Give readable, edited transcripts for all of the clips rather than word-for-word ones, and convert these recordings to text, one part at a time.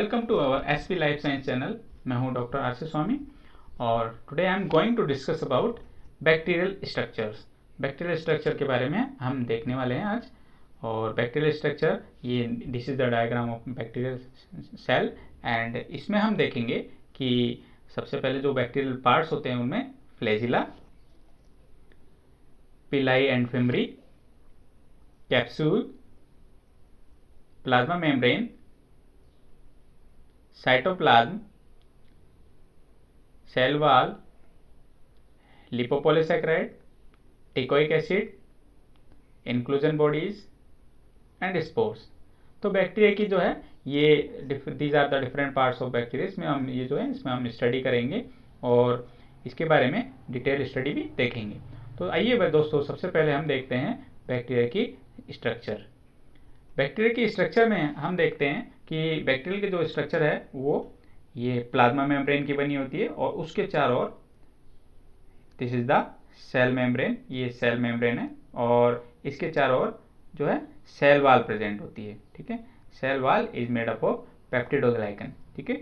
Welcome to our SP life science channel. मैं हूं doctor RC Swami और today I am going to discuss about bacterial structures. Bacterial structure के बारे में हम देखने वाले हैं आज। और बैक्टीरियल स्ट्रक्चर, ये this is the diagram of bacterial cell and इसमें हम देखेंगे कि सबसे पहले जो बैक्टीरियल पार्ट्स होते हैं उनमें flagella, pili and fimbriae, capsule, plasma membrane, cytoplasm, cell wall, lipopolysaccharide, teichoic acid, inclusion bodies and spores. तो बैक्टीरिया की जो है ये these are the different parts of bacteria. इसमें हम ये जो है इसमें हम स्टडी करेंगे और इसके बारे में डिटेल स्टडी भी देखेंगे। तो आइए दोस्तों, सबसे पहले हम देखते हैं बैक्टीरिया की स्ट्रक्चर। बैक्टीरिया की स्ट्रक्चर में हम देखते हैं कि बैक्टीरिया की जो स्ट्रक्चर है वो ये प्लाज्मा मेम्ब्रेन की बनी होती है और उसके चारों ओर this is the cell membrane, ये सेल मेम्ब्रेन है और इसके चारों ओर जो है सेल वॉल प्रेजेंट होती है। ठीक है, cell wall is made up of peptidoglycan. ठीक है,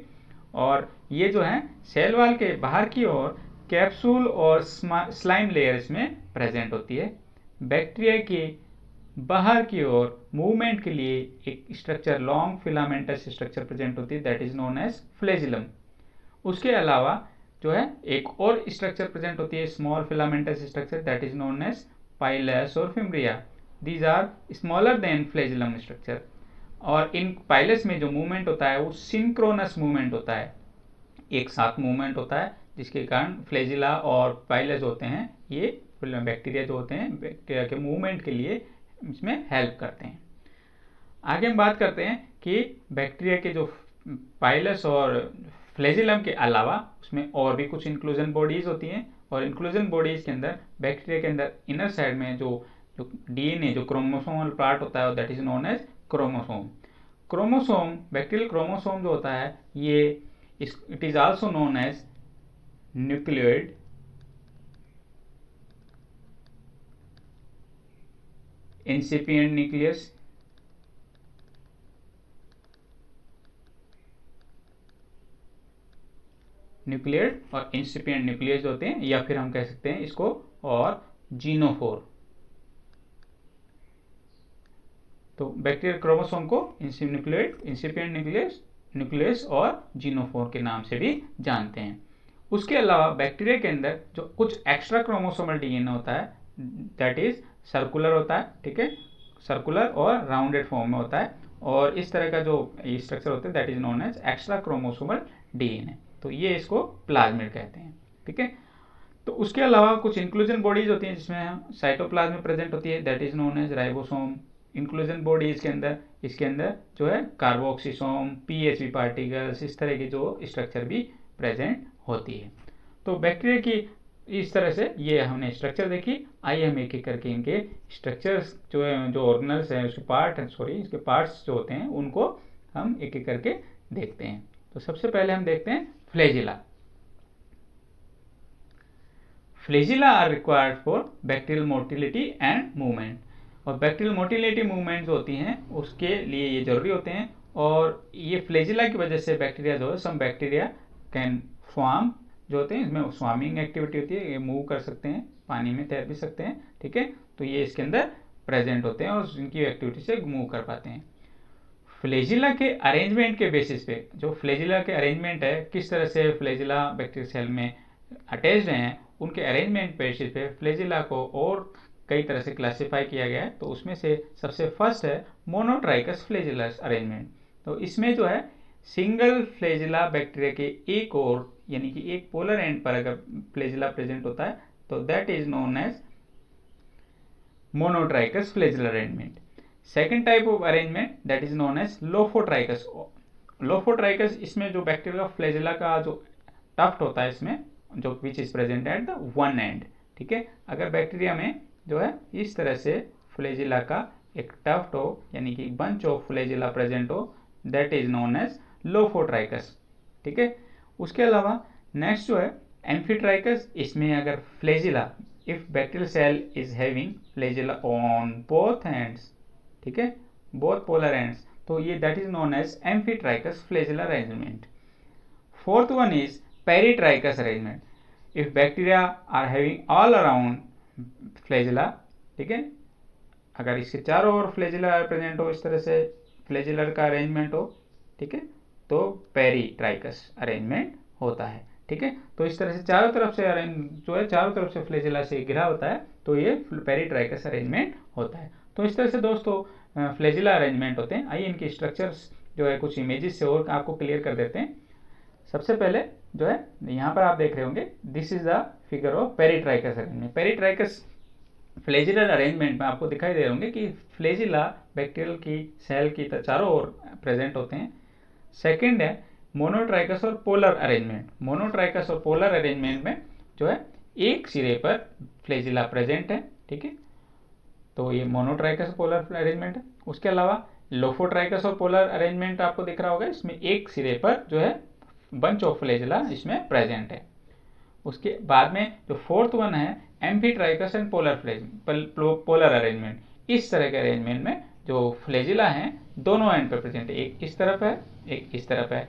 और ये जो है सेल वॉल के बाहर की ओर कैप्सूल और स्लाइम लेयर्स में प्रेजेंट होती है। बैक्टीरिया के बाहर की ओर मूवमेंट के लिए एक structure, long filamentous structure present होती है, that is known as flagellum. उसके अलावा जो है एक और स्ट्रक्चर प्रेजेंट होती है, small filamentous structure, that is known as pilus और fimbriae. These are smaller than flagellum structure. और इन पाइलस में जो मूवमेंट होता है वो सिंक्रोनस मूवमेंट होता है, एक साथ मूवमेंट होता है, जिसके कारण फ्लैजिला और पाइलस होते हैं ये बैक्टीरिया जो होते हैं बैक्टीरिया के मूवमेंट के लिए इसमें हेल्प करते हैं। आगे हम बात करते हैं कि बैक्टीरिया के जो पाइलस और फ्लैजिलम के अलावा उसमें और भी कुछ इंक्लूजन बॉडीज होती हैं और इंक्लूजन बॉडीज के अंदर बैक्टीरिया के अंदर इनर साइड में जो डीएनए, जो क्रोमोसोमल पार्ट होता है, that is known as chromosome. Chromosome, bacterial chromosome जो होता है ये it is also known as nucleoid, incipient nucleus, nucleoid और इंसिपिएंट न्यूक्लियस होते हैं, या फिर हम कह सकते हैं इसको और जीनोफोर। तो बैक्टीरियल क्रोमोसोम को न्यूक्लियोइड, इंसिपिएंट न्यूक्लियस और जीनोफोर के नाम से भी जानते हैं। उसके अलावा बैक्टीरिया के अंदर जो कुछ एक्स्ट्रा क्रोमोसोमल डीएनए होता है, दैट इज सर्कुलर होता है। ठीक है, सर्कुलर और राउंडेड फॉर्म में होता है और इस तरह का जो स्ट्रक्चर होता है that is known as extra chromosomal DNA. तो ये इसको प्लाज्मिड कहते हैं। ठीक है, तो उसके अलावा कुछ इंक्लूजन बॉडीज होती हैं जिसमें साइटोप्लाज्म प्रेजेंट होती है, that is known as ribosome. Inclusion bodies के अंदर इसके अंदर जो है कार्बोक्सिसोम, पीएचवी पार्टिकल्स, इस तरह की जो स्ट्रक्चर भी प्रेजेंट होती है। तो बैक्टीरिया की इस तरह से ये हमने स्ट्रक्चर देखी। आइए हम एक एक करके इनके स्ट्रक्चर्स जो है, जो ऑर्गेनल्स हैं, उसके इसके पार्ट्स जो होते हैं उनको हम एक एक करके देखते हैं। तो सबसे पहले हम देखते हैं flagella. Flagella are required for bacterial motility and movement. और बैक्टीरियल मोटिलिटी मूवमेंट जो होती हैं उसके लिए ये जरूरी होते हैं और ये फ्लैजिला की वजह से बैक्टीरिया जो है, सम बैक्टीरिया कैन स्वार्म जो होते हैं, इसमें स्वार्मिंग एक्टिविटी होती है, ये मूव कर सकते हैं, पानी में तैर भी सकते हैं। ठीक है, तो ये इसके अंदर प्रेजेंट होते हैं और इनकी एक्टिविटी से मूव कर पाते हैं। फ्लैजिला के अरेंजमेंट के बेसिस पे, जो फ्लैजिला के अरेंजमेंट है, किस तरह से फ्लैजिला बैक्टीरियल सेल में अटैच्ड हैं, उनके अरेंजमेंट बेसिस पे फ्लैजिला को और कई तरह से क्लासीफाई किया गया है। तो उसमें से सबसे फर्स्ट है मोनोट्राइकस फ्लैजिलस अरेंजमेंट। तो इसमें जो है सिंगल फ्लैजिला बैक्टीरिया के एक और यानी कि एक पोलर एंड पर अगर फ्लैजिला प्रेजेंट होता है तो that is known as monotrichous flagella arrangement. Second type of arrangement that is known as lophotrichous. Lophotrichous, इसमें जो बैक्टीरिया फ्लैजिला का जो टफ्ट होता है इसमें जो which is present at the one and. ठीक है, अगर बैक्टीरिया में जो है इस तरह से फ्लैजिला का एक टफ्ट हो यानी कि बंच ऑफ फ्लैजिला प्रेजेंट हो, that is known as lophotrichous. ठीक है, उसके अलावा नेक्स्ट जो है एम्फीट्राइकस। इसमें अगर flagella, if bacterial cell is having flagella on both ends, ठीक है, बोथ पोलर एंड्स, तो ये that is known as amphitrichous flagella arrangement. Fourth one is peritrichous arrangement. If bacteria are having all around flagella, ठीक है, अगर इसके चारों ओर flagella present हो, इस तरह से फ्लैजिलर का अरेंजमेंट हो, ठीक है, तो पेरीट्राइकस अरेंजमेंट होता है। ठीक है, तो इस तरह से चारों तरफ से अरेंज जो है, चारों तरफ से फ्लैजिला से घिरा होता है, तो ये पेरीट्राइकस अरेंजमेंट होता है। तो इस तरह से दोस्तों फ्लैजिला अरेंजमेंट होते हैं। आइए इनकी स्ट्रक्चर्स जो है कुछ इमेजेस से और आपको क्लियर कर देते हैं। सबसे पहले जो है यहाँ पर आप देख रहे होंगे, this is the figure of peritrichous arrangement. Peritrichous flagellar arrangement में आपको दिखाई दे रहे होंगे कि फ्लैजिला बैक्टीरियल की सेल की चारों ओर प्रेजेंट होते हैं। सेकंड है मोनोट्राइकस और पोलर अरेंजमेंट। मोनोट्राइकस और पोलर अरेंजमेंट में जो है एक सिरे पर फ्लैजिला प्रेजेंट है, ठीक है, तो ये मोनोट्राइकस पोलर अरेंजमेंट है। उसके अलावा लोफोट्राइकस और पोलर अरेंजमेंट आपको दिख रहा होगा, इसमें एक सिरे पर जो है बंच ऑफ फ्लैजिला इसमें प्रेजेंट है। उसके बाद में जो फोर्थ वन है एम्फीट्राइकस एंड पोलर अरेंजमेंट। इस तरह के अरेंजमेंट में जो फ्लैजिला हैं दोनों एंड पर प्रेजेंट है, एक इस तरफ है एक इस तरफ है,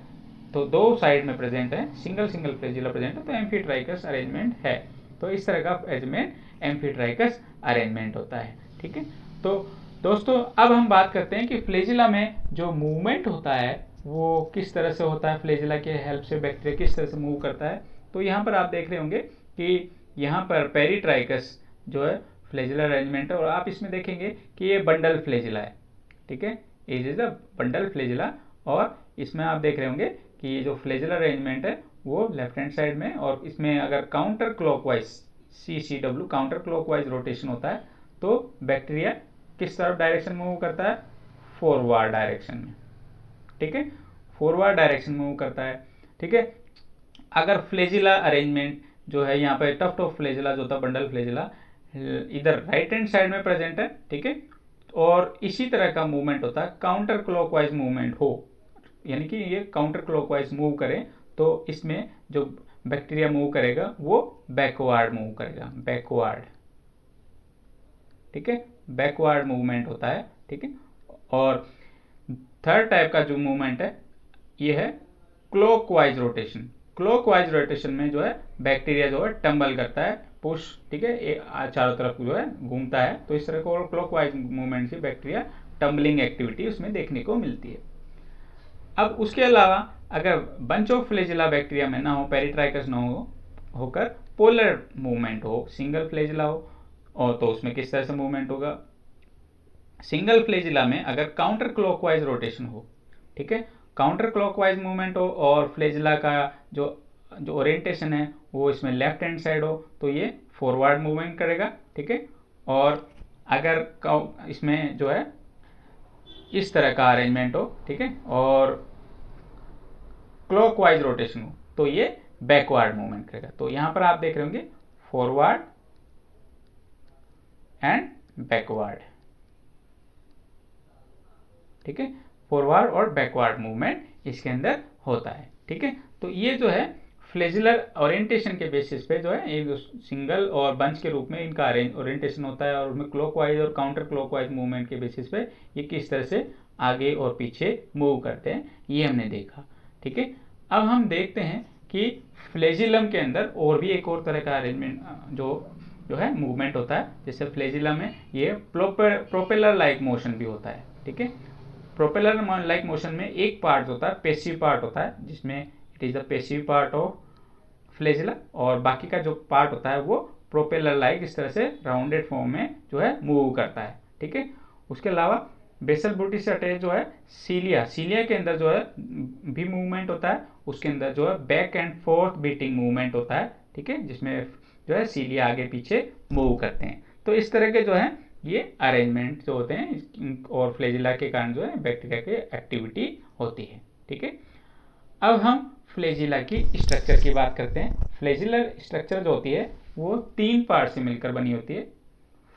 तो दो साइड में प्रेजेंट है, सिंगल सिंगल फ्लैजिला प्रेजेंट है, तो एम्फीट्राइकस अरेंजमेंट है। तो इस तरह का अरेंजमेंट एम्फीट्राइकस अरेंजमेंट होता है। ठीक है, तो दोस्तों अब हम बात करते हैं कि फ्लैजिला में जो मूवमेंट होता है वो किस तरह से होता है, फ्लैजिला के हेल्प से बैक्टीरिया किस तरह से मूव करता है। तो यहाँ पर आप देख रहे होंगे कि यहाँ पर पेरीट्राइकस जो है फ्लैजिला अरेंजमेंट है, और आप इसमें देखेंगे कि ये बंडल फ्लैजिला है। ठीक है, it is a bundle flagella, और इसमें आप देख रहे होंगे कि ये जो फ्लैजिला अरेंजमेंट है वो लेफ्ट हैंड साइड में, और इसमें अगर counter clockwise CCW counter clockwise rotation होता है तो बैक्टीरिया किस तरफ डायरेक्शन मूव करता है, फॉरवर्ड डायरेक्शन में। ठीक है, फॉरवर्ड डायरेक्शन मूव करता है। ठीक है, अगर फ्लैजिला अरेंजमेंट जो है यहाँ पर टफ्ट ऑफ फ्लैजिला जो था बंडल फ्लैजिला इधर राइट हैंड साइड में प्रेजेंट है, ठीक है, और इसी तरह का मूवमेंट होता है, काउंटर क्लॉकवाइज मूवमेंट हो, यानी कि ये काउंटर क्लॉकवाइज मूव करें, तो इसमें जो बैक्टीरिया मूव करेगा वो बैकवर्ड मूव करेगा, बैकवर्ड। ठीक है, बैकवर्ड मूवमेंट होता है। ठीक है, और थर्ड टाइप का जो मूवमेंट है ये है क्लॉकवाइज रोटेशन। क्लॉकवाइज रोटेशन में जो है बैक्टीरिया जो है टम्बल करता है, पुश, ठीक है, चारों तरफ जो है घूमता है, तो इस तरह को क्लॉकवाइज मूवमेंट से बैक्टीरिया टम्बलिंग एक्टिविटी उसमें देखने को मिलती है। अब उसके अलावा अगर बंच ऑफ फ्लैजिला बैक्टीरिया में ना हो, पेरीट्राइकस ना हो, होकर पोलर मूवमेंट हो, सिंगल फ्लैजिला हो, और तो उसमें किस तरह से मूवमेंट होगा, सिंगल फ्लैजिला में अगर काउंटर क्लॉकवाइज रोटेशन हो, ठीक है, काउंटर क्लॉकवाइज मूवमेंट हो और फ्लैजिला का जो ओरिएंटेशन है वो इसमें लेफ्ट हैंड साइड हो, तो ये फॉरवर्ड मूवमेंट करेगा। ठीक है, और अगर इसमें जो है इस तरह का अरेंजमेंट हो, ठीक है, और क्लॉकवाइज रोटेशन हो, तो ये बैकवर्ड मूवमेंट करेगा। तो यहां पर आप देख रहे होंगे फॉरवर्ड एंड बैकवर्ड। ठीक है, फॉरवर्ड और बैकवर्ड मूवमेंट इसके अंदर होता है। ठीक है, तो ये जो है फ्लैजिलर ओरिएंटेशन के बेसिस पे जो है एक सिंगल और बंच के रूप में इनका ओरिएंटेशन होता है, और उसमें क्लॉकवाइज और काउंटर क्लॉकवाइज मूवमेंट के बेसिस पे ये किस तरह से आगे और पीछे मूव करते हैं ये हमने देखा। ठीक है, अब हम देखते हैं कि फ्लैजिलम के अंदर और भी एक और तरह का अरेंजमेंट जो है मूवमेंट होता है। जैसे फ्लैजिलम में ये प्रोपेलर लाइक मोशन भी होता है। ठीक है, प्रोपेलर लाइक मोशन में एक पार्ट होता है, पेसिव पार्ट होता है, जिसमें it is the passive part of flagella, और बाकी का जो पार्ट होता है वो प्रोपेलर लाइक इस तरह से राउंडेड फॉर्म में जो है मूव करता है। ठीक है, उसके अलावा बेसल बूटी से अटैच जो है सीलिया के अंदर जो है भी मूवमेंट होता है, उसके अंदर जो है back and fourth beating movement होता है। ठीक है, जिसमें जो है सीलिया आगे पीछे मूव करते हैं। तो इस तरह के जो है ये अरेंजमेंट जो होते हैं, और फ्लैजिला के कारण जो है बैक्टीरिया की एक्टिविटी होती है। ठीक है, अब हम फ्लैजिला की स्ट्रक्चर की बात करते हैं। फ्लैजिलर स्ट्रक्चर जो होती है वो 3 पार्ट से मिलकर बनी होती है।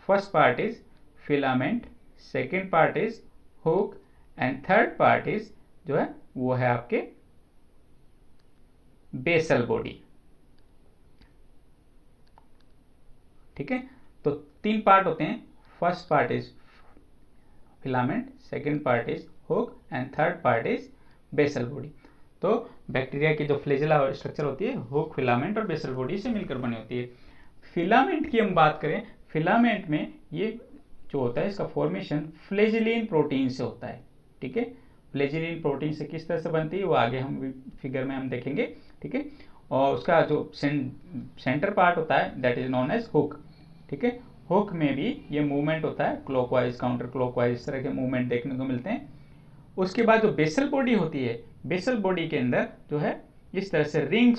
First part is filament, second part is hook, and third part is जो है वो है आपके बेसल बॉडी। ठीक है, तो 3 पार्ट होते हैं। First part is filament, second part is hook and third part is basal body. तो बैक्टीरिया की जो फ्लैजेला स्ट्रक्चर होती है हुक, फिलामेंट और बेसल बॉडी से मिलकर बनी होती है। फिलामेंट की हम बात करें, फिलामेंट में ये जो होता है इसका फॉर्मेशन फ्लैजिलिन प्रोटीन से होता है। ठीक है, फ्लैजिलिन प्रोटीन से किस तरह से बनती है वो आगे हम फिगर में हम देखेंगे। ठीक है, और उसका जो सेंटर पार्ट होता है that is known as hook. ठीक है, हुक में भी ये मूवमेंट होता है, क्लॉकवाइज काउंटर क्लॉकवाइज इस तरह के मूवमेंट देखने को मिलते हैं। उसके बाद जो बेसल बॉडी होती है, बेसल बॉडी के अंदर जो है इस तरह से रिंग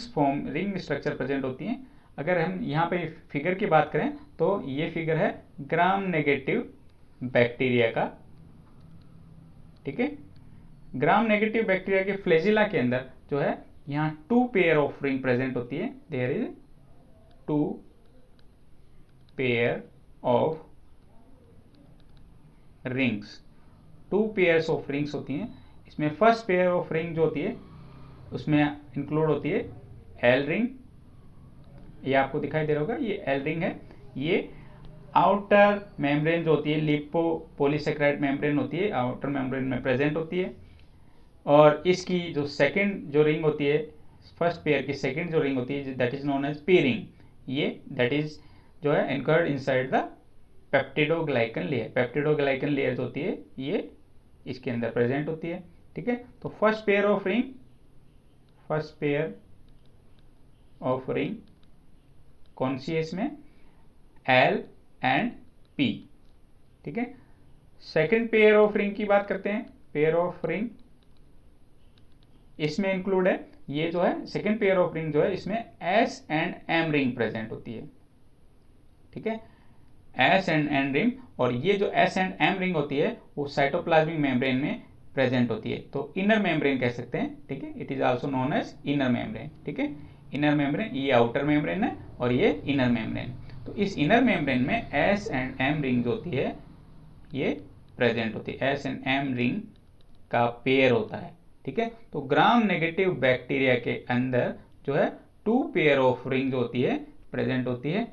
स्ट्रक्चर प्रेजेंट होती हैं। अगर हम यहाँ पे फिगर की बात करें तो ये फिगर है ग्राम नेगेटिव बैक्टीरिया का। ठीक है, ग्राम नेगेटिव बैक्टीरिया के फ्लैजिला के अंदर जो है यहाँ 2 पेयर ऑफ रिंग प्रेजेंट होती है। There is 2 pair of rings, 2 pairs of rings होती हैं। इसमें फर्स्ट पेयर ऑफ रिंग जो होती है उसमें इंक्लूड होती है एल रिंग, ये आपको दिखाई दे रहा होगा, ये एल रिंग है। ये आउटर मेम्ब्रेन जो होती है लिपो पॉलीसेक्राइड मेम्ब्रेन होती है, आउटर मेम्ब्रेन में प्रेजेंट होती है। और इसकी जो सेकंड जो रिंग होती है, फर्स्ट पेयर की सेकंड जो रिंग होती है that is known as P ring, ये दैट इज जो है anchored inside the peptidoglycan layer. Peptidoglycan layer जो होती है ये इसके अंदर प्रेजेंट होती है। ठीक है, तो फर्स्ट पेयर ऑफ रिंग कौन सी है इसमें, एल एंड पी। ठीक है, सेकंड पेयर ऑफ रिंग की बात करते हैं। पेयर ऑफ रिंग इसमें इंक्लूड है, ये जो है सेकंड पेयर ऑफ रिंग जो है इसमें S and M ring present होती है। ठीक है, एस एंड एम रिंग, और ये जो एस एंड एम रिंग होती है वो साइटोप्लाज्मिक मेम्ब्रेन में प्रेजेंट होती है, तो इनर मेम्ब्रेन कह सकते हैं। ठीक है, it is also known as inner membrane. ठीक है, इनर मेम्ब्रेन, ये आउटर मेम्ब्रेन है और ये इनर मेम्ब्रेन। तो इस इनर मेम्ब्रेन में एस एंड एम रिंग जो होती है ये प्रेजेंट होती है, एस एंड एम रिंग का पेयर होता है। ठीक है, तो ग्राम नेगेटिव बैक्टीरिया के अंदर जो है 2 पेयर ऑफ रिंग जो होती है प्रेजेंट होती है,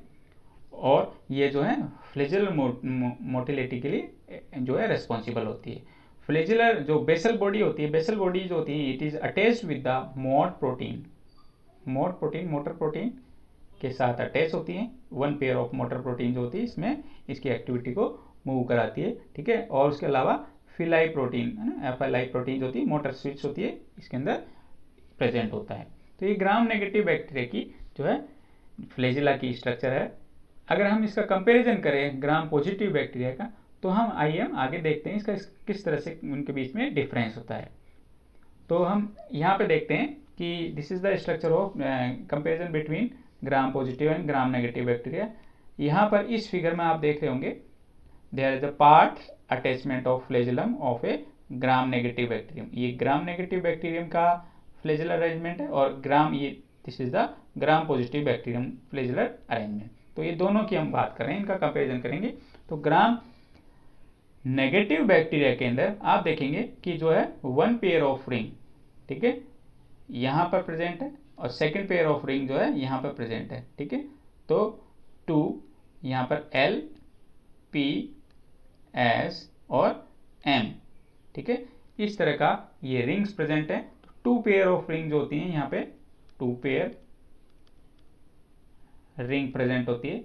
और ये जो है फ्लैजेलर मोटिलिटी के लिए जो है रेस्पॉन्सिबल होती है। फ्लैजेलर जो बेसल बॉडी होती है, बेसल बॉडी जो होती है it is attached with the motor protein के साथ अटैच होती है। 1 पेयर ऑफ मोटर प्रोटीन जो होती है इसमें इसकी एक्टिविटी को मूव कराती है। ठीक है, और उसके अलावा फिलाई प्रोटीन है ना, एफएलआई प्रोटीन जो होती है, मोटर स्विच होती है, इसके अंदर प्रेजेंट होता है। तो ये ग्राम नेगेटिव बैक्टीरिया की जो है फ्लैजेला की स्ट्रक्चर है। अगर हम इसका कंपैरिजन करें ग्राम पॉजिटिव बैक्टीरिया का, तो हम आगे देखते हैं इसका किस तरह से उनके बीच में डिफरेंस होता है। तो हम यहाँ पे देखते हैं कि this is the structure of comparison between gram positive and gram negative bacteria. यहाँ पर इस फिगर में आप देख रहे होंगे there is a part attachment of flagellum of a gram negative bacterium. ये ग्राम नेगेटिव बैक्टीरियम का फ्लैजेलर अरेंजमेंट है, और this is the gram positive bacterium flagellar arrangement. तो ये दोनों की हम बात करें, इनका कंपैरिजन करेंगे। तो ग्राम नेगेटिव बैक्टीरिया के अंदर आप देखेंगे कि जो है 1 पेयर ऑफ रिंग, ठीक है, यहाँ पर प्रेजेंट है, और सेकेंड पेयर ऑफ रिंग जो है यहाँ पर प्रेजेंट है। ठीक है, तो 2 यहाँ पर एल, पी, एस और एम। ठीक है, इस तरह का ये रिंग्स प्रेजेंट है। तो 2 पेयर ऑफ रिंग जो होती हैं यहाँ पे 2 पेयर रिंग प्रेजेंट होती है।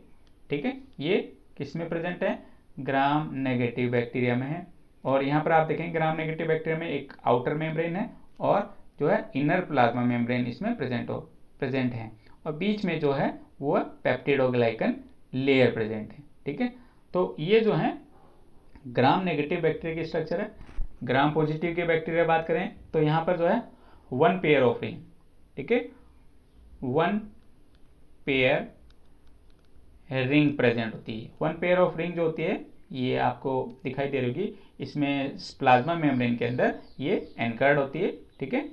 ठीक है, ये किस में प्रेजेंट है, ग्राम नेगेटिव बैक्टीरिया में है। और यहाँ पर आप देखेंगे ग्राम नेगेटिव बैक्टीरिया में एक आउटर मेम्ब्रेन है और जो है इनर प्लाज्मा मेम्ब्रेन इसमें प्रेजेंट है, और बीच में जो है वो पेप्टिडोग्लाइकन लेयर प्रेजेंट है। ठीक है, तो ये जो है ग्राम नेगेटिव बैक्टीरिया की स्ट्रक्चर है। ग्राम पॉजिटिव के बैक्टीरिया बात करें तो यहाँ पर जो है 1 पेयर ऑफ रिंग, ठीक है, 1 पेयर रिंग प्रेजेंट होती है। 1 पेयर ऑफ रिंग जो होती है ये आपको दिखाई दे रही होगी, इसमें प्लाज्मा मेम्ब्रेन के अंदर ये एंकर्ड होती है। ठीक है,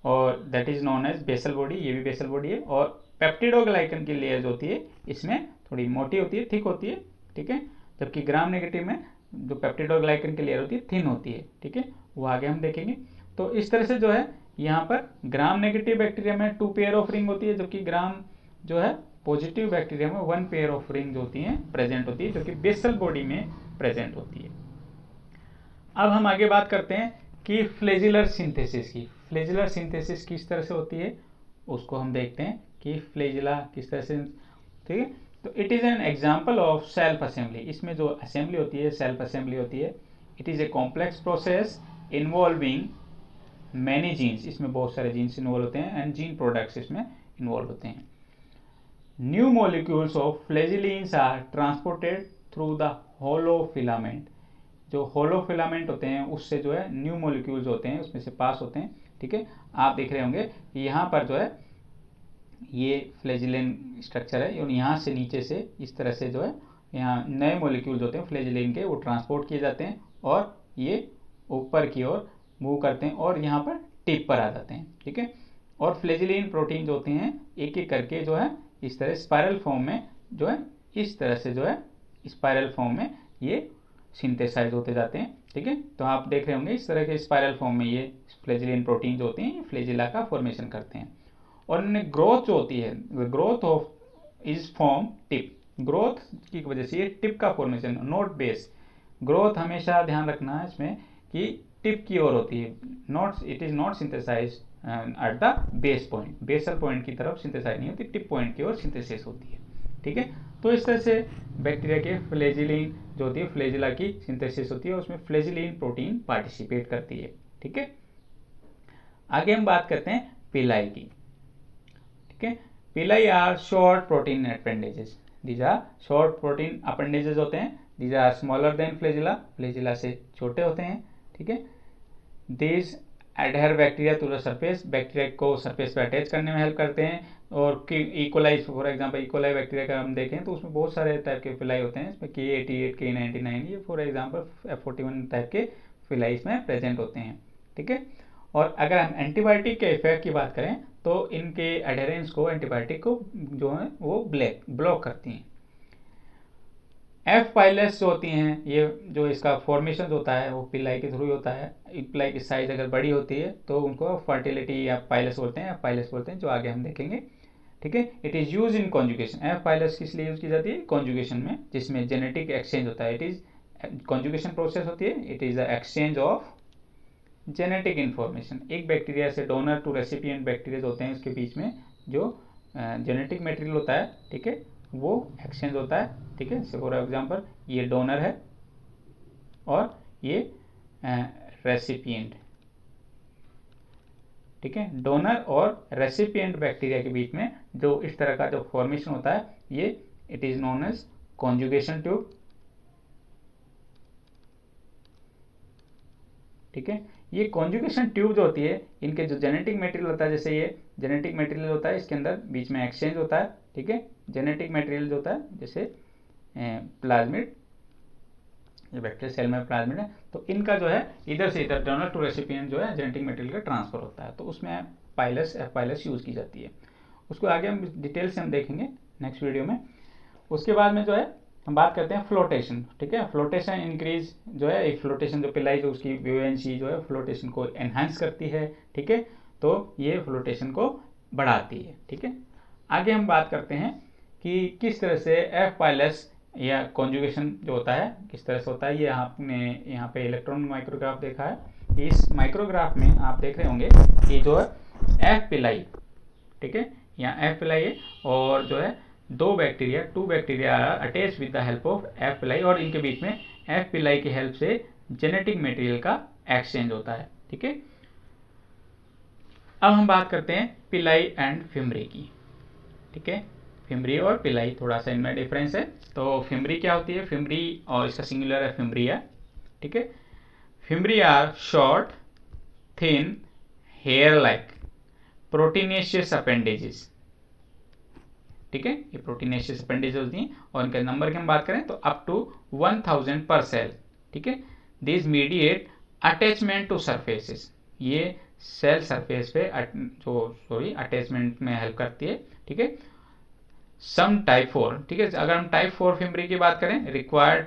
और that is known as basal body, ये भी बेसल बॉडी है। और पेप्टिडोग्लाइकन की लेयर जो होती है इसमें थोड़ी मोटी होती है, थिक होती है। ठीक है, जबकि ग्राम नेगेटिव में जो पेप्टिडोग्लाइकन की लेयर होती है थिन होती है। ठीक है, वो आगे हम देखेंगे। तो इस तरह से जो है यहाँ पर ग्राम नेगेटिव बैक्टीरिया में 2 पेयर ऑफ रिंग होती है, जबकि ग्राम जो है पॉजिटिव बैक्टीरिया में 1 पेयर ऑफ रिंग जो होती है प्रेजेंट होती है, जो कि बेसल बॉडी में प्रेजेंट होती है। अब हम आगे बात करते हैं कि फ्लेजिलर सिंथेसिस किस तरह से होती है उसको हम देखते हैं कि फ्लेजिला किस तरह से, ठीक है। तो it is an example of self assembly, इसमें जो असेंबली होती है सेल्फ असेंबली होती है। It is a complex process involving many genes, इसमें बहुत सारे जीन्स इन्वॉल्व होते हैं एंड जीन प्रोडक्ट्स इसमें इन्वॉल्व होते हैं। New molecules of flagellins are transported through the hollow filament, जो होलो फिलामेंट होते हैं उससे जो है न्यू मॉलिक्यूल्स होते हैं उसमें से पास होते हैं, ठीक है। आप देख रहे होंगे यहाँ पर जो है ये फ्लेजिलिन स्ट्रक्चर है और यहाँ से नीचे से इस तरह से जो है यहाँ नए मॉलिक्यूल्स होते हैं फ्लेजिलिन के, वो ट्रांसपोर्ट किए जाते हैं और ये ऊपर की ओर मूव करते हैं और यहाँ पर टिप पर आ जाते हैं, ठीक है। और फ्लेजिलिन प्रोटीन जो होते हैं एक एक करके जो है इस तरह स्पाइरल फॉर्म में जो है इस तरह से जो है स्पाइरल फॉर्म में ये सिंथेसाइज होते जाते हैं, ठीक है। तो आप देख रहे होंगे इस तरह के स्पाइरल फॉर्म में ये फ्लेजिलिन प्रोटीन जो होते हैं ये फ्लेजिला का फॉर्मेशन करते हैं। और इनमें ग्रोथ जो होती है, growth of is form tip, growth की वजह से ये टिप का फॉर्मेशन, नॉट बेस। ग्रोथ हमेशा ध्यान रखना है इसमें कि टिप की ओर होती है, not it is not synthesize at the base point, basal point की तरफ सिंथेसाइज नहीं होती, टिप पॉइंट की ओर सिंथेसिस होती है, ठीक है। तो इस तरह से बैक्टीरिया के फ्लेजिलिन जो होती है फ्लेजिला की सिंथेसिस होती है, उसमें फ्लेजिलिन प्रोटीन पार्टिसिपेट करती है, ठीक है। आगे हम बात करते हैं पिलाई की, ठीक है। Pili are short protein appendages, these are short protein appendages होते हैं, these are smaller than flagella, flagella से छोटे होते हैं, ठीक है। These adhere bacteria to the surface, bacteria को सरफेस पे अटैच करने में हेल्प करते हैं। और E coli for example E coli bacteria का हम देखें तो उसमें बहुत सारे टाइप के पिलाई होते हैं, इसमें K88 K99 ये फॉर एग्जांपल F41 टाइप के पिलाई इसमें प्रेजेंट होते हैं, ठीक है। और अगर हम एंटीबायोटिक के इफेक्ट की बात करें तो इनके एडहेरेंस को एंटीबायोटिक को जो है वो ब्लॉक करती हैं। एफ पाइलस जो होती हैं ये जो इसका फॉर्मेशन होता है वो पिलाई के थ्रू ही होता है। पिलाई की साइज अगर बड़ी होती है तो उनको फर्टिलिटी या पाइलस बोलते हैं, एफ पाइलस बोलते हैं, जो आगे हम देखेंगे, ठीक है। It is use in conjugation, F pilus किस लिए यूज की जाती है, कॉन्जुगेशन में, जिसमें जेनेटिक एक्सचेंज होता है। इट इज कॉन्जुगेशन प्रोसेस होती है, it is the exchange of genetic information. एक बैक्टीरिया से डोनर टू रेसिपिएंट बैक्टीरिया होते हैं, इसके बीच में जो जेनेटिक मटेरियल होता है, ठीक है, वो एक्सचेंज होता है, ठीक है। फॉर एग्जांपल ये डोनर है और ये रेसिपिएंट, ठीक है। डोनर और रेसिपिएंट बैक्टीरिया के बीच में जो इस तरह का जो फॉर्मेशन होता है ये it is known as conjugation tube, ठीक है। ये कॉन्जुगेशन ट्यूब जो होती है इनके जो जेनेटिक मटेरियल होता है, जैसे ये जेनेटिक मटेरियल होता है इसके अंदर बीच में एक्सचेंज होता है, ठीक है। जेनेटिक मटेरियल जो होता है जैसे प्लाज्मिड, ये बैक्टीरिया सेल में प्लाज्मिड है, तो इनका जो है इधर से इधर डोनर टू रेसिपिएंट जो है जेनेटिक मटेरियल का ट्रांसफर होता है, तो उसमें पाइलस एफ पाइलस यूज की जाती है। उसको आगे हम डिटेल से हम देखेंगे नेक्स्ट वीडियो में। उसके बाद में जो है हम बात करते हैं फ्लोटेशन, ठीक है। फ्लोटेशन इंक्रीज जो है, एक फ्लोटेशन जो पिलाई जो उसकी ब्यूएंसी जो है फ्लोटेशन को एनहांस करती है, ठीक है, तो ये फ्लोटेशन को बढ़ाती है, ठीक है। आगे हम बात करते हैं कि किस तरह से एफ पाइलस या कॉन्जुगेशन जो होता है किस तरह से होता है। ये आपने यहाँ पे इलेक्ट्रॉन माइक्रोग्राफ देखा है, इस माइक्रोग्राफ में आप देख रहे होंगे कि जो है एफ पिलाई, ठीक है, यहाँ एफ पिलाई है और जो है two bacteria attach with the help of F pili, और इनके बीच में एफ पिलाई की हेल्प से जेनेटिक मटेरियल का एक्सचेंज होता है, ठीक है। अब हम बात करते हैं पिलाई एंड फिमरी की, ठीक है। फिमरी और पिलाई थोड़ा सा इनमें डिफरेंस है। तो फिमरी क्या होती है, फिमरी और इसका सिंगुलर है फिमरिया, ठीक है। Fimbriae are short thin hair like proteinaceous appendages, ठीक है, ये प्रोटीनेशियस अपेंडेजेस होती हैं और इनके नंबर की हम बात करें तो अप टू 1000 पर सेल, ठीक है। This mediate attachment to surfaces, ये सेल सरफेस पे अटैचमेंट में हेल्प करती है, ठीक है। सम टाइप 4, ठीक है, अगर हम टाइप 4 फिमरी की बात करें रिक्वायर्ड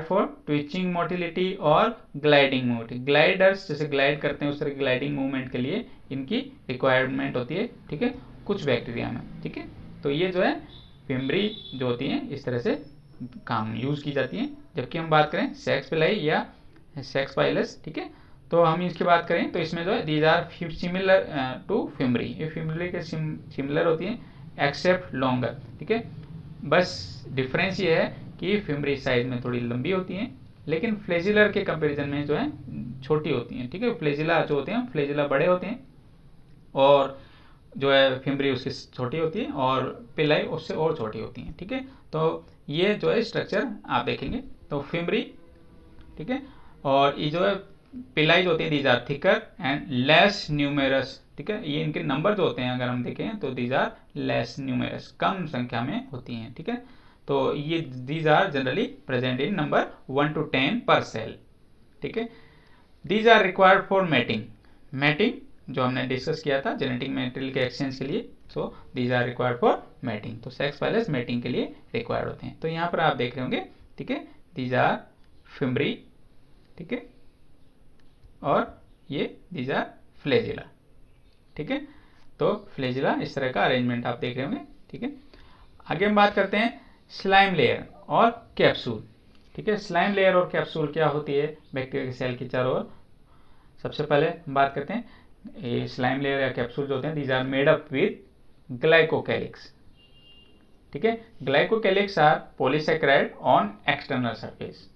फॉर ट्विचिंग मोटिलिटी और ग्लाइडिंग मोटिलिटी, ग्लाइडर्स जैसे ग्लाइड करते हैं उस तरह ग्लाइडिंग मूवमेंट के लिए इनकी रिक्वायरमेंट होती है, ठीक है, कुछ बैक्टीरिया में, ठीक है। तो ये जो है फिमरी जो होती हैं इस तरह से काम यूज की जाती हैं। जबकि हम बात करें सेक्स पिलाई या सेक्स पाइलस, ठीक है। तो हम इसकी बात करें तो इसमें जो है these are similar to fimbriae, ये फिमरी के सिमिलर होती हैं एक्सेप्ट लॉन्गर, ठीक है। बस डिफरेंस ये है कि फिमरी साइज में थोड़ी लंबी होती हैं, लेकिन फ्लेजिलर के कंपैरिजन में जो है छोटी होती हैं, ठीक है। फ्लेजिला जो होते हैं फ्लेजिला बड़े होते हैं और जो है फिमरी उसकी छोटी होती है और पिलाई उससे और छोटी होती है, ठीक है। तो ये जो है स्ट्रक्चर आप देखेंगे तो फिमरी, ठीक है, और ये जो है पिलाई जो होती है these are thicker and less numerous, ठीक है। ये इनके नंबर जो होते हैं अगर हम देखें तो दीज आर लेस न्यूमेरस, कम संख्या में होती हैं, ठीक है। तो ये these are generally present in number 1 to 10 per cell, ठीक है। These are required for mating, mating जो हमने डिस्कस किया था जेनेटिक मटेरियल के एक्सचेंज के लिए, so these are required for mating. तो सेक्स पाइलस मैटिंग के लिए रिक्वायर्ड होते हैं। तो यहाँ पर आप देख रहे होंगे, ठीक है, दीज आर फिमरी, ठीक है, और ये दीज आर फ्लेजिला, ठीक है। तो फ्लेजिला इस तरह का अरेंजमेंट आप देख रहे होंगे, ठीक है। आगे हम बात करते हैं स्लाइम लेयर और कैप्सूल, ठीक है। स्लाइम लेयर और कैप्सूल क्या होती है बैक्टीरिया के सेल की चारों ओर। सबसे पहले हम बात करते हैं ये स्लाइम लेयर या कैप्सूल जो होते हैं these are made up with glycocalyx, ठीक है। Glycocalyx are polysaccharide on external surface.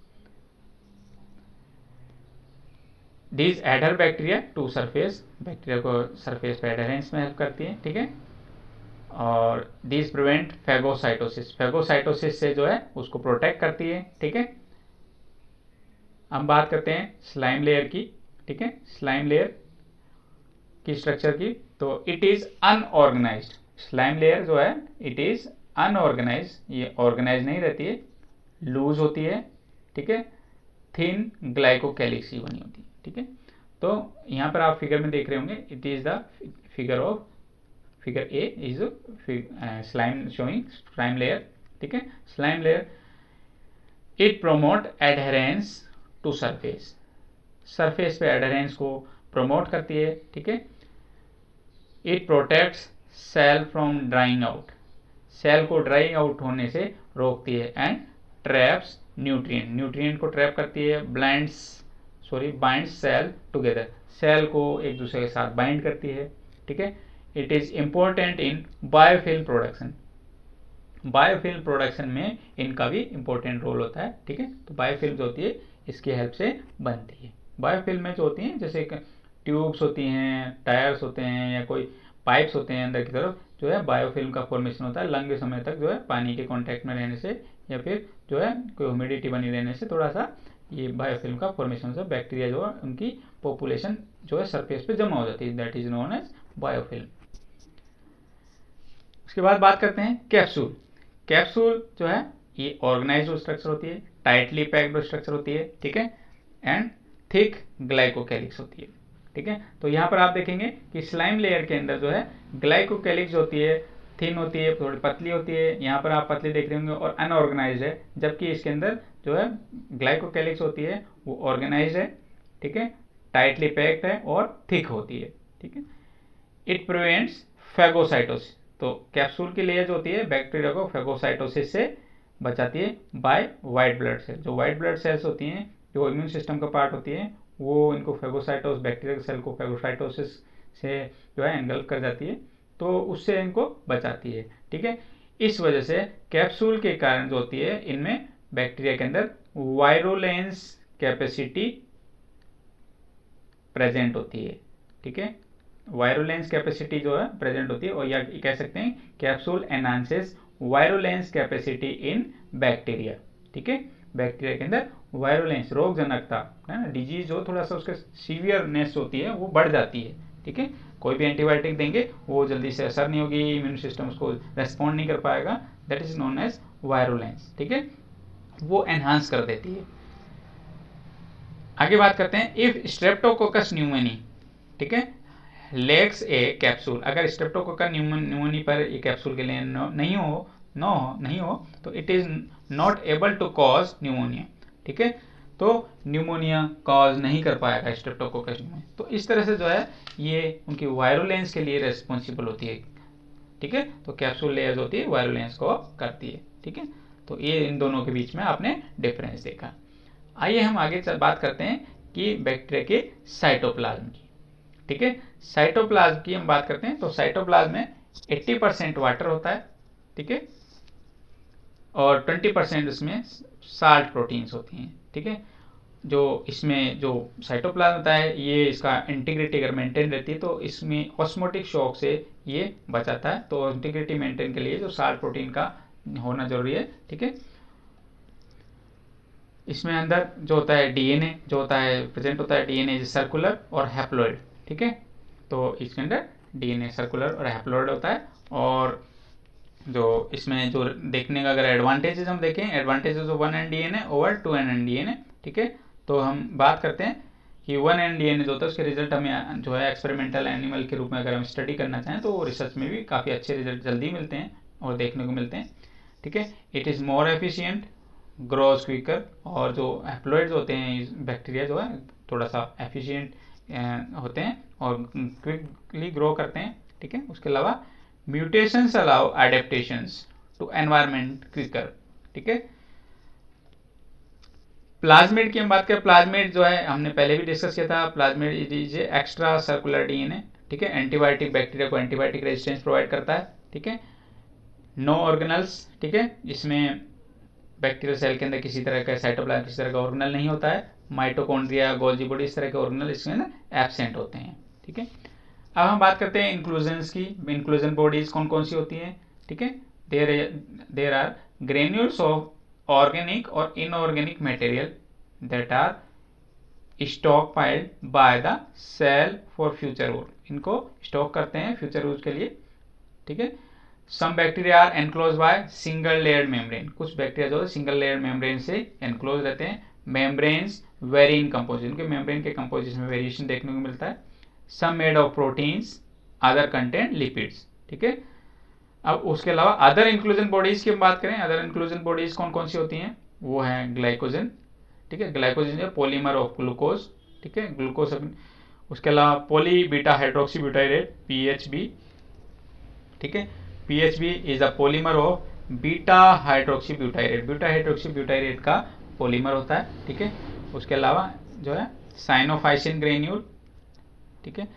These adhere bacteria to surface, bacteria को सरफेस पे एडहेरेंस में हेल्प करती है, ठीक है। और दीज प्रिवेंट फेगोसाइटोसिस, फेगोसाइटोसिस से जो है उसको प्रोटेक्ट करती है, ठीक है। हम बात करते हैं स्लाइम लेयर की, ठीक है, स्लाइम लेयर की स्ट्रक्चर की। तो it is unorganised, slime layer जो है इट इज अनऑर्गेनाइज्ड, ये ऑर्गेनाइज नहीं रहती है, लूज होती है, ठीक है, थिन ग्लाइकोकैलिक्स ही बनी होती है, ठीक है। तो यहाँ पर आप फिगर में देख रहे होंगे, it is the figure of figure A is slime showing slime layer, ठीक है। Slime layer it promote adherence to surface, surface पे एडहेरेंस को प्रोमोट करती है, ठीक है। It protects cell from drying out, cell को ड्राइंग आउट होने से रोकती है। एंड ट्रैप्स न्यूट्रिएंट, न्यूट्रिएंट को ट्रैप करती है। बाइंड्स सेल टुगेदर, सेल को एक दूसरे के साथ बाइंड करती है, ठीक है। It is important in biofilm production, biofilm production में इनका भी इंपॉर्टेंट रोल होता है, ठीक है। तो बायोफिल्म जो होती है इसकी हेल्प से बनती है। बायोफिल्म में जो होती हैं जैसे ट्यूब्स होती हैं, टायर्स होते हैं या कोई पाइप्स होते हैं अंदर की तरफ, जो है बायोफिल्म का फॉर्मेशन होता है लंबे समय तक, जो है पानी के कांटेक्ट में रहने से या फिर जो है कोई ह्यूमिडिटी बनी रहने से थोड़ा सा ये बायोफिल्म का फॉर्मेशन से बैक्टीरिया जो है उनकी पॉपुलेशन जो है सरफेस पे जमा हो जाती है, that is known as biofilm. उसके बाद बात करते हैं कैप्सूल। कैप्सूल जो है ये ऑर्गेनाइज्ड स्ट्रक्चर होती है, टाइटली पैक्ड स्ट्रक्चर होती है, ठीक है, एंड थिक ग्लाइकोकैलिक्स होती है, ठीक है। तो यहाँ पर आप देखेंगे कि स्लाइम लेयर के अंदर जो है ग्लाइकोकैलिक्स होती है, थिन होती है, थोड़ी पतली होती है, यहाँ पर आप पतली देख रहे होंगे, और अनऑर्गेनाइज्ड है, जबकि इसके अंदर जो है ग्लाइकोकैलिक्स होती है वो ऑर्गेनाइज्ड है, ठीक है, टाइटली पैक्ड है और थिक होती है, ठीक है। इट प्रिवेंट्स फेगोसाइटोसिस, तो कैप्सूल की लेयर जो होती है बैक्टीरिया को फेगोसाइटोसिस से बचाती है बाय वाइट ब्लड सेल, जो वाइट ब्लड सेल्स होती हैं जो इम्यून सिस्टम का पार्ट होती है वो इनको फेगोसाइटोस बैक्टीरिया के सेल को फेगोसाइटोसिस से जो है एंगल्फ कर जाती है, तो उससे इनको बचाती है, ठीक है। इस वजह से कैप्सूल के कारण जो होती है इनमें बैक्टीरिया के अंदर वायरुलेंस कैपेसिटी प्रेजेंट होती है, ठीक है, वायरुलेंस कैपेसिटी जो है प्रेजेंट होती है, और या कह सकते हैं capsule enhances virulence capacity in bacteria, ठीक है। बैक्टीरिया के अंदर वायरुलेंस रोग जनकता है ना, डिजीज जो थोड़ा सा उसके सीवियरनेस होती है वो बढ़ जाती है, ठीक है। कोई भी एंटीबायोटिक देंगे वो जल्दी से असर नहीं होगी, इम्यून सिस्टम उसको रेस्पॉन्ड नहीं कर पाएगा, that is known as virulence, ठीक है, वो एनहांस कर देती है। आगे बात करते हैं इफ स्ट्रेप्टोकोकस न्यूमोनी, ठीक है, लेक्स ए कैप्सूल, अगर स्ट्रेप्टोकोकस न्यूमोनी पर ये कैप्सूल के लिए नहीं हो तो it is not able to cause pneumonia, ठीक है। तो न्यूमोनिया कॉज नहीं कर पाएगा स्ट्रेप्टोकोकस न्यूमोनिया, तो इस तरह से जो है ये उनकी वायरुलेंस के लिए रेस्पॉन्सिबल होती है, ठीक है। तो कैप्सूल लेयर जो होती है वायरुलेंस को करती है, ठीक है। तो ये इन दोनों के बीच में आपने डिफरेंस देखा। आइए हम आगे बात करते हैं कि बैक्टीरिया के साइटोप्लाज्म की। ठीक है, साइटोप्लाज्म की हम बात करते हैं तो साइटोप्लाज्म में 80% वाटर होता है। ठीक है, और 20% उसमें साल्ट प्रोटीन्स होती हैं। ठीक है, जो इसमें जो साइटोप्लाज्म होता है ये इसका इंटीग्रिटी अगर मेंटेन रहती है तो इसमें ऑस्मोटिक शॉक से ये बचाता है। तो इंटीग्रिटी मेंटेन के लिए जो साल्ट प्रोटीन का होना जरूरी है। ठीक है, इसमें अंदर जो होता है डीएनए जो होता है प्रेजेंट होता है, डीएनए सर्कुलर और हैप्लॉइड। ठीक है, तो इसके अंदर डीएनए सर्कुलर और हैप्लॉइड होता है। और जो इसमें जो देखने का अगर एडवांटेजेस हम देखें, advantages of 1N DNA over 2N DNA. ठीक है, तो हम बात करते हैं कि 1N डीएनए जो होता है उसके रिजल्ट हमें जो है एक्सपेरिमेंटल एनिमल के रूप में अगर हम स्टडी करना चाहें तो रिसर्च में भी काफ़ी अच्छे रिजल्ट जल्दी मिलते हैं और देखने को मिलते हैं। ठीक है, it is more efficient, grows quicker, और जो हैप्लॉइड्स होते हैं बैक्टीरिया जो है थोड़ा सा एफिशिएंट होते हैं और क्विकली ग्रो करते हैं। ठीक है, उसके अलावा mutations allow adaptations to environment quicker. ठीक है, प्लाज्मिड की हम बात करें, प्लाज्मिड जो है हमने पहले भी डिस्कस किया था। Plasmid is extra circular DNA. ठीक है, एंटीबायोटिक बैक्टीरिया को एंटीबायोटिक रेजिस्टेंस प्रोवाइड करता है। ठीक है, नो ऑर्गेनल्स। ठीक है, इसमें बैक्टीरियल सेल के अंदर किसी तरह का साइटोप्लाज्म किसी तरह का ऑर्गेनल नहीं होता है। माइटोकॉन्ड्रिया, गोल्जी बॉडी, इस तरह के ऑर्गेनल इसके अंदर एब्सेंट होते हैं। ठीक है, अब हम बात करते हैं इंक्लूजन्स की। इंक्लूजन बॉडीज कौन कौन सी होती हैं। ठीक है, there are granules of organic और inorganic material that are stockpiled by the cell for future use. इनको स्टॉक करते हैं फ्यूचर यूज के लिए। ठीक है, some bacteria are enclose by single layered membrane. कुछ बैक्टीरिया जो है सिंगल लेयर्ड मेम्ब्रेन से एनक्लोज रहते हैं। मेम्ब्रेन्स वेरी इन कंपोजिशन, उनके मेम्ब्रेन के कंपोजिशन में वेरिएशन देखने को मिलता है। Some made of proteins, other content lipids. ठीक है, अब उसके अलावा अदर इंक्लूजन बॉडीज की हम बात करें, अदर इंक्लूजन बॉडीज कौन कौन सी होती हैं, वो है ग्लाइकोजन। ठीक है, ग्लाइकोजन जो पॉलीमर ऑफ ग्लूकोज। ठीक है, ग्लूकोज। उसके अलावा poly beta hydroxy butyrate, PHB। ठीक है, PHB is a polymer of beta hydroxy butyrate. Beta hydroxy butyrate का पॉलीमर होता है। ठीक है, उसके अलावा जो है साइनोफाइसिन ग्रेन्यूल। ठीक है,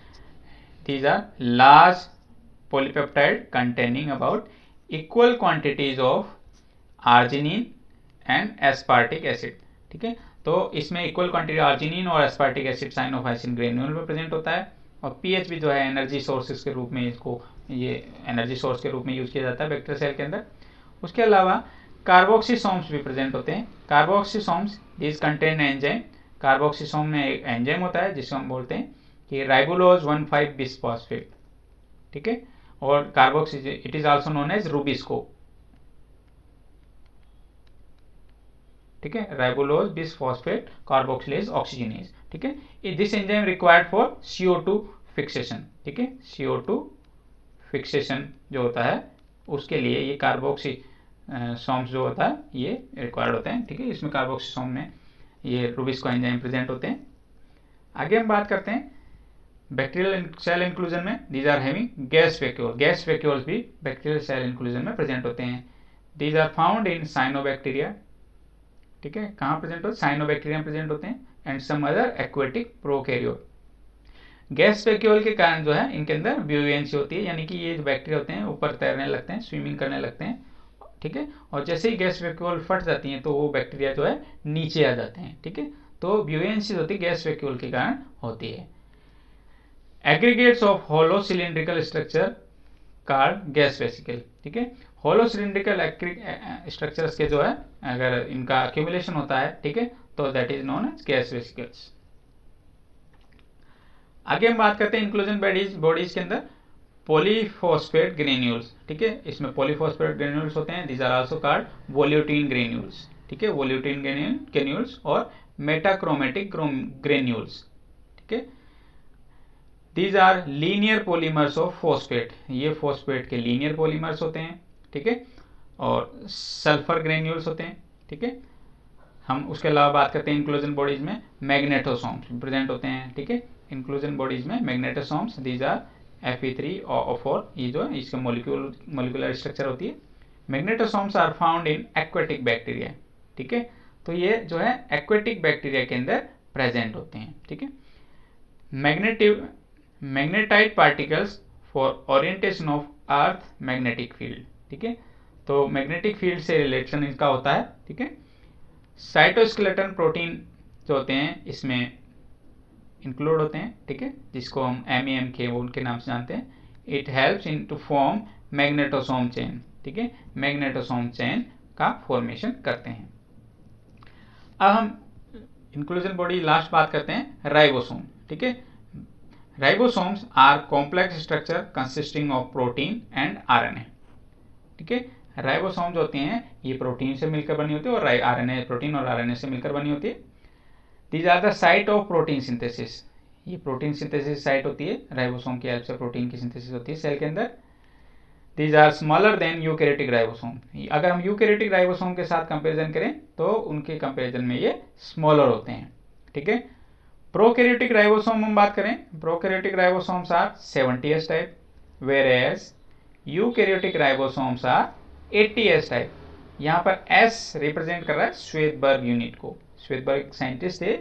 these are large polypeptide containing about equal quantities of arginine and aspartic acid। ठीक है, तो इसमें इक्वल क्वांटिटी आर्जिनिन और एस्पार्टिक एसिड साइनोफाइसिन ग्रेन्यूल में प्रेजेंट होता है। और PHB जो है एनर्जी सोर्सेज के रूप में, इसको ये एनर्जी सोर्स के रूप में यूज किया जाता है बैक्टीरिया सेल के अंदर। उसके अलावा कार्बोक्सीसोम्स भी प्रेजेंट होते हैं। कार्बोक्सीसोम्स इज कंटेन एंजाइम। कार्बोक्सीसोम में एक एंजाइम होता है जिसको हम बोलते हैं कि राइबोलोज 1,5 बिसफॉस्फेट। ठीक है, और carboxy it is also known as rubisco. ठीक है, राइबोलोज बिसफॉस्फेट कार्बोक्सिलेज ऑक्सीजनेज। ठीक है, this enzyme required for CO2 fixation. ठीक है, CO2 फिक्सेशन जो होता है उसके लिए ये कार्बोक्सी सोम्स जो होता है ये रिक्वायर्ड होते हैं। ठीक है, इसमें कार्बोक्सीसोम में ये रूबिस्को एंजाइम प्रेजेंट होते हैं। आगे हम बात करते हैं बैक्टीरियल सेल इंक्लूजन में, these are having gas vacuole. Gas vacuoles भी बैक्टीरियल सेल इंक्लूजन में प्रेजेंट होते हैं। These are found in cyanobacteria. ठीक है, कहाँ प्रेजेंट होते हैं, साइनोबैक्टीरिया प्रेजेंट होते हैं and some other aquatic prokaryote. Gas vacuole के कारण जो है इनके अंदर ब्यूएंसी होती है, यानी कि ये जो बैक्टीरिया होते हैं ऊपर तैरने लगते हैं, स्विमिंग करने लगते हैं। ठीक है, और जैसे ही गैस वैक्यूल फट जाती हैं तो वो बैक्टीरिया जो है नीचे आ जाते हैं। ठीक है, तो ब्यूएंसी होती है गैस वैक्यूल के कारण होती है। Aggregates of hollow cylindrical structure called gas vesicle. ठीक है, होलो सिलिंड्रिकल स्ट्रक्चर्स के जो है अगर इनका अक्यूमुलेशन होता है, ठीक है, तो that is known as gas vesicles. आगे हम बात करते हैं इंक्लूजन बॉडीज के अंदर पॉलीफॉस्फेट ग्रेन्यूल्स। ठीक है, इसमें पॉलीफॉस्फेट ग्रेन्यूल्स होते हैं। These are also called volutin granules. ठीक है, वोल्यूटिन ग्रेन्यूल्स और मेटाक्रोमेटिक ग्रेन्यूल्स। ठीक है, these are linear polymers of phosphate. ये फॉस्फेट के लीनियर पॉलीमर्स होते हैं। ठीक है, और सल्फर ग्रेन्यूल्स होते हैं। ठीक है, हम उसके अलावा बात करते हैं इंक्लूजन बॉडीज में मैग्नेटोसोम्स प्रेजेंट होते हैं। ठीक है, इंक्लूजन बॉडीज में मैग्नेटोसोम्स, दीज आर Fe3O4, ये जो है इसका मोलिकुलर स्ट्रक्चर होती है। Magnetosomes are found in aquatic bacteria. ठीक है, तो ये जो है एक्वेटिक बैक्टीरिया के अंदर प्रेजेंट होते हैं। ठीक है। Magnetite particles for orientation of earth magnetic field. ठीक है। तो मैग्नेटिक फील्ड से रिलेशन इनका होता है। ठीक है। साइटोस्केलेटन प्रोटीन जो होते हैं इसमें इंक्लूड होते हैं। ठीक है, जिसको हम MEMK वो उनके नाम से जानते हैं। It helps in to form magnetosome chain. ठीक है, मैग्नेटोसोम चेन का फॉर्मेशन करते हैं। अब हम इंक्लूजन बॉडी लास्ट बात करते हैं राइबोसोम। ठीक है, ribosomes are complex structure consisting of protein and RNA। ठीक है, राइबोसोम जो होते हैं ये प्रोटीन से मिलकर बनी होती है और RNA प्रोटीन और RNA से मिलकर बनी होती है। These are the site of protein synthesis. ये प्रोटीन सिंथेसिस साइट होती है, राइबोसोम की हेल्प से प्रोटीन की सिंथेसिस होती है सेल के अंदर। These are smaller than eukaryotic ribosome. अगर हम यूकैरियोटिक राइबोसोम के साथ कंपेरिजन करें तो उनके कंपेरिजन में ये स्मॉलर होते हैं। ठीक है, प्रोकैरियोटिक राइबोसोम हम बात करें, prokaryotic ribosomes are 70S type, whereas eukaryotic ribosomes are 80S type. यहाँ पर S रिप्रेजेंट कर रहा है श्वेतबर्ग यूनिट को। श्वेतबर्ग साइंटिस्ट थे,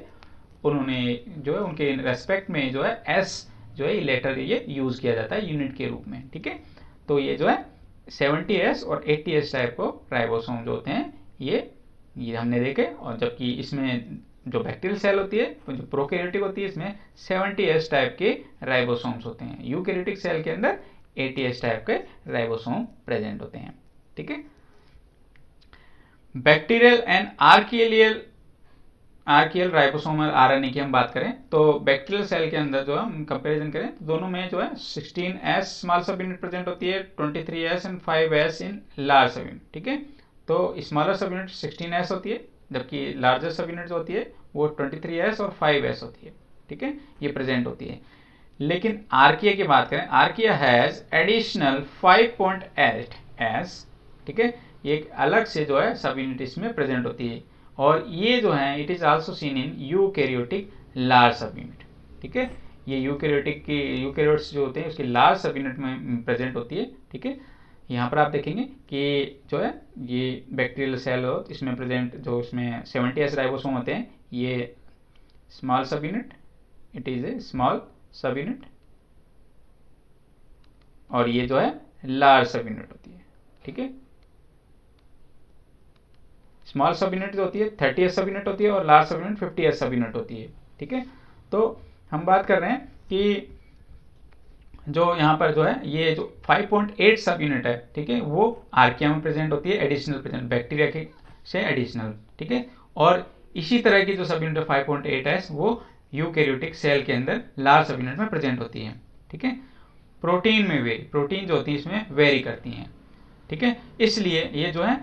उन्होंने जो है उनके रेस्पेक्ट में जो है S जो है लेटर ये यूज किया जाता है यूनिट के रूप में। ठीक है, तो ये जो है 70S और 80S टाइप को राइबोसोम जो होते हैं ये हमने देखे। और जबकि इसमें जो बैक्टीरियल सेल होती है जो प्रोकैरियोटिक होती है इसमें 70S टाइप के राइबोसोम्स होते हैं। यूकैरियोटिक सेल के अंदर 80S टाइप के राइबोसोम प्रेजेंट होते हैं। ठीक है, bacterial and archaeal ribosomal RNA की हम बात करें तो बैक्टीरियल सेल के अंदर जो हम कंपैरिजन करें तो दोनों में जो है 16S स्मॉल सब यूनिट प्रेजेंट होती है, 23S and 5S in large सब यूनिट। ठीक है, तो स्मॉलर सब यूनिट 16S होती है जबकि लार्जर सब यूनिट जो होती है वो 23S और 5S होती है। ठीक है, ये प्रेजेंट होती है। लेकिन आर्किया की बात करें, आर्किया हैज एडिशनल 5.8S। ठीक है, ये एक अलग से जो है सब यूनिट इसमें प्रेजेंट होती है और ये जो है it is also seen in eukaryotic large सब यूनिट। ठीक है, ये यूकैरियोट्स जो होते हैं उसके लार्ज सब यूनिट में प्रेजेंट होती है। ठीक है, यहाँ पर आप देखेंगे कि जो है ये बैक्टीरियल सेल हो इसमें प्रेजेंट जो इसमें 70S राइबोसोम होते हैं ये स्मॉल सब unit, it is a small सब यूनिट, और ये जो है लार्ज सब यूनिट होती है। ठीक है, स्मॉल सब यूनिट जो होती है 30S सब यूनिट होती है और लार्ज सब यूनिट 50S सब यूनिट होती है। ठीक है, तो हम बात कर रहे हैं कि जो यहाँ पर जो है ये जो 5.8 सब यूनिट है, ठीक है, वो आर्किया में प्रेजेंट होती है, एडिशनल प्रेजेंट बैक्टीरिया के से एडिशनल। ठीक है, और इसी तरह की जो सब यूनिट 5.8S वो यूकैरियोटिक सेल के अंदर लार्ज सब यूनिट में प्रेजेंट होती है। ठीक है, प्रोटीन में वेरी, प्रोटीन जो होती है इसमें वेरी करती हैं। ठीक है, इसलिए ये जो है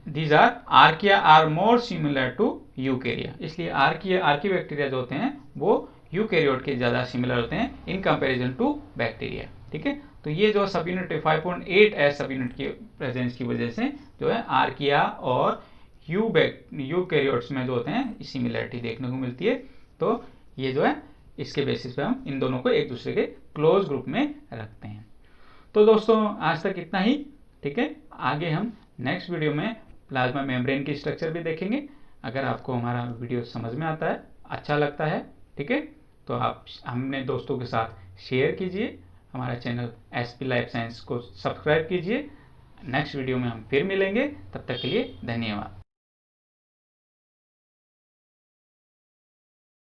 these archaea are more similar to eukarya. इसलिए आर्की बैक्टीरिया जो होते हैं वो यूकैरियोट के ज़्यादा सिमिलर होते हैं इन कंपैरिजन टू बैक्टीरिया। ठीक है, तो ये जो सब यूनिट 5.8S सब यूनिट की प्रेजेंस की वजह से जो है आर्किया और यूकैरियोट्स में जो होते हैं सिमिलरिटी देखने को मिलती है। तो ये जो है इसके बेसिस पे हम इन दोनों को एक दूसरे के क्लोज ग्रुप में रखते हैं। तो दोस्तों आज तक इतना ही। ठीक है, आगे हम नेक्स्ट वीडियो में प्लाज्मा मेम्ब्रेन की स्ट्रक्चर भी देखेंगे। अगर आपको हमारा वीडियो समझ में आता है, अच्छा लगता है, ठीक है, तो आप हमने दोस्तों के साथ शेयर कीजिए, हमारा चैनल SP लाइफ साइंस को सब्सक्राइब कीजिए। नेक्स्ट वीडियो में हम फिर मिलेंगे, तब तक के लिए धन्यवाद।